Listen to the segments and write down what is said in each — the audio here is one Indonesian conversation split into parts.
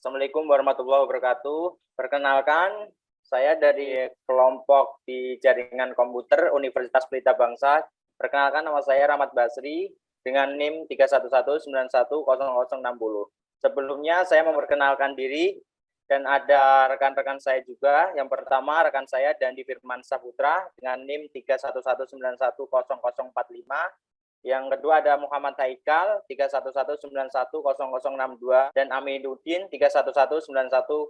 Assalamualaikum warahmatullahi wabarakatuh. Perkenalkan, saya dari kelompok di jaringan komputer Universitas Pelita Bangsa. Perkenalkan, nama saya Rahmat Basri dengan NIM 311910060. Sebelumnya saya memperkenalkan diri dan ada rekan-rekan saya juga. Yang pertama rekan saya Dandi Firman Saputra dengan NIM 311910045. Yang kedua ada Muhammad Haikal 311910062 dan Aminuddin 311910486.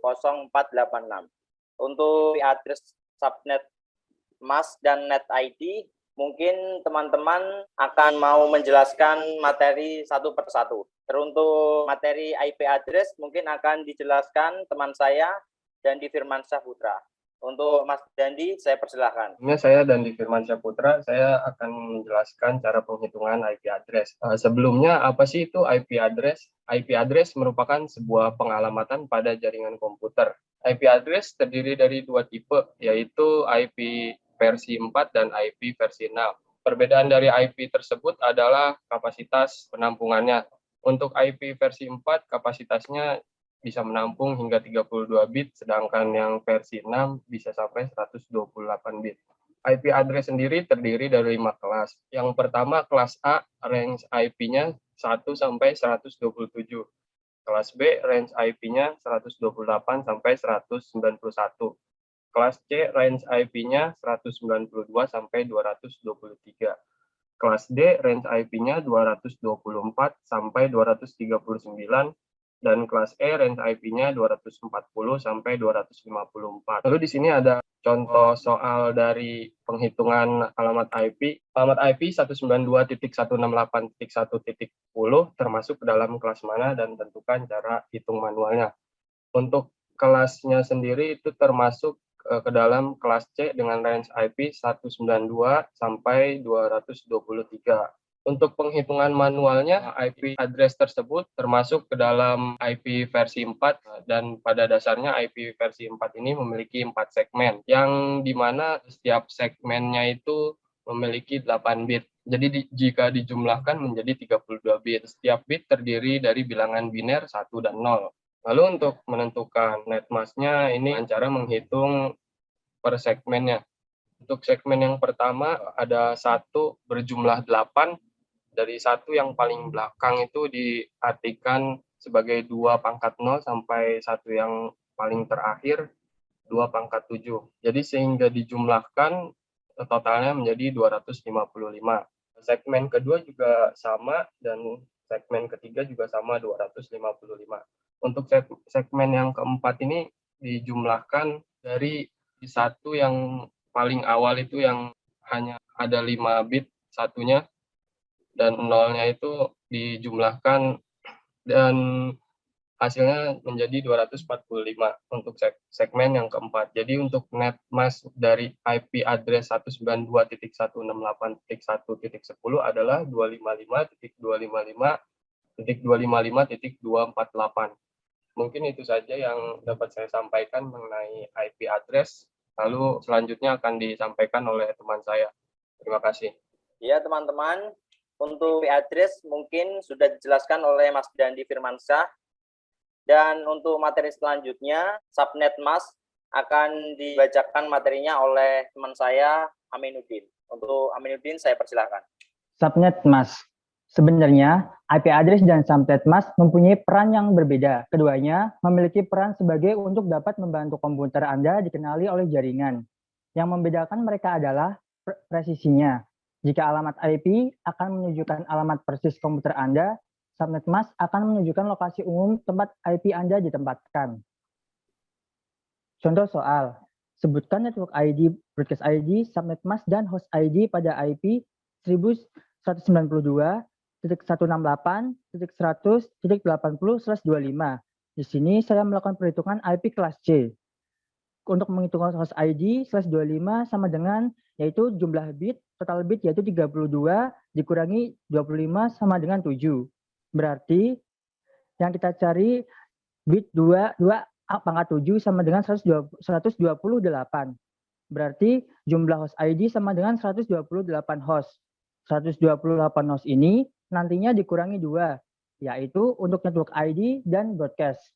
Untuk address subnet MAS dan net ID, mungkin teman-teman akan mau menjelaskan materi satu persatu. Teruntuk materi IP address mungkin akan dijelaskan teman saya Dandi Firman Saputra. Untuk Mas Dandi, saya persilahkan. Saya Dandi Firman Saputra, saya akan menjelaskan cara penghitungan IP address. Sebelumnya, apa sih itu IP address? IP address merupakan sebuah pengalamatan pada jaringan komputer. IP address terdiri dari dua tipe, yaitu IP versi 4 dan IP versi 6. Perbedaan dari IP tersebut adalah kapasitas penampungannya. Untuk IP versi 4, kapasitasnya bisa menampung hingga 32 bit, sedangkan yang versi 6 bisa sampai 128 bit. IP address sendiri terdiri dari 5 kelas. Yang pertama, kelas A, range IP-nya 1 sampai 127. Kelas B, range IP-nya 128 sampai 191. Kelas C, range IP-nya 192 sampai 223. Kelas D, range IP-nya 224 sampai 239. Dan kelas E range IP-nya 240 sampai 254. Lalu di sini ada contoh soal dari penghitungan alamat IP. Alamat IP 192.168.1.10 termasuk ke dalam kelas mana dan tentukan cara hitung manualnya. Untuk kelasnya sendiri itu termasuk ke dalam kelas C dengan range IP 192 sampai 223. Untuk penghitungan manualnya, IP address tersebut termasuk ke dalam IP versi 4 dan pada dasarnya IP versi 4 ini memiliki 4 segmen, yang dimana setiap segmennya itu memiliki 8 bit. Jadi jika dijumlahkan menjadi 32 bit. Setiap bit terdiri dari bilangan biner 1 dan 0. Lalu untuk menentukan net mask-nya, ini dengan cara menghitung per segmennya. Untuk segmen yang pertama ada 1 berjumlah 8. Dari 1 yang paling belakang itu diartikan sebagai 2 pangkat 0 sampai 1 yang paling terakhir 2 pangkat 7. Jadi sehingga dijumlahkan totalnya menjadi 255. Segmen kedua juga sama dan segmen ketiga juga sama 255. Untuk segmen yang keempat ini dijumlahkan dari 1 yang paling awal itu yang hanya ada 5 bit satunya, dan nolnya itu dijumlahkan dan hasilnya menjadi 245 untuk segmen yang keempat. Jadi untuk net mask dari IP address 192.168.1.10 adalah 255.255.255.248. Mungkin itu saja yang dapat saya sampaikan mengenai IP address. Lalu selanjutnya akan disampaikan oleh teman saya. Terima kasih. Ya teman-teman, untuk IP address mungkin sudah dijelaskan oleh Mas Dandi Firmansyah. Dan untuk materi selanjutnya, subnet mask akan dibacakan materinya oleh teman saya, Aminuddin. Untuk Aminuddin, saya persilahkan. Subnet mask. Sebenarnya, IP address dan subnet mask mempunyai peran yang berbeda. Keduanya memiliki peran sebagai untuk dapat membantu komputer Anda dikenali oleh jaringan. Yang membedakan mereka adalah presisinya. Jika alamat IP akan menunjukkan alamat persis komputer Anda, subnet mask akan menunjukkan lokasi umum tempat IP Anda ditempatkan. Contoh soal, sebutkan network ID, broadcast ID, subnet mask, dan host ID pada IP 1192.168.100.80/25. Di sini saya melakukan perhitungan IP kelas C. Untuk menghitung host ID /25 sama dengan yaitu jumlah bit, total bit yaitu 32 dikurangi 25 sama dengan 7. Berarti yang kita cari bit 2 pangkat 7 sama dengan 128. Berarti jumlah host ID sama dengan 128 host. 128 host ini nantinya dikurangi 2, yaitu untuk network ID dan broadcast.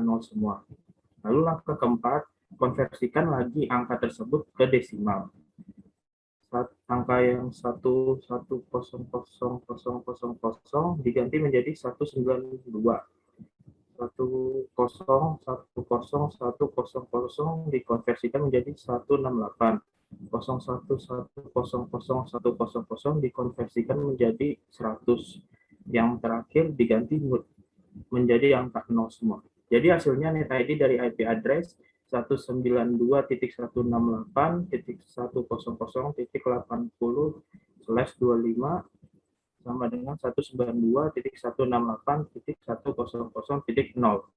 nol semua. Lalu langkah keempat, konversikan lagi angka tersebut ke desimal. Angka yang 1100000 diganti menjadi 192. 1010100 dikonversikan menjadi 168. 01100100 dikonversikan menjadi 100. Yang terakhir diganti menjadi angka 0 semua. Jadi hasilnya net ID dari IP address 192.168.100.80/25 sama dengan 192.168.100.0.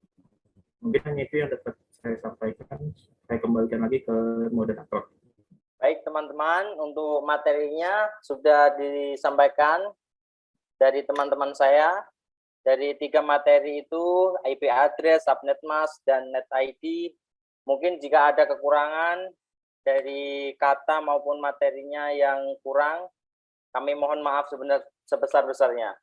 Mungkin hanya itu yang dapat saya sampaikan. Saya kembalikan lagi ke moderator. Baik teman-teman, untuk materinya sudah disampaikan dari teman-teman saya. Dari 3 materi itu, IP address, subnet mask, dan net ID. Mungkin jika ada kekurangan, dari kata maupun materinya yang kurang, kami mohon maaf sebesar-besarnya.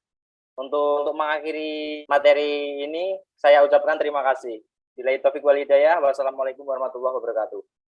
Untuk mengakhiri materi ini, saya ucapkan terima kasih. Billahi taufiq wal hidayah. Wassalamualaikum warahmatullahi wabarakatuh.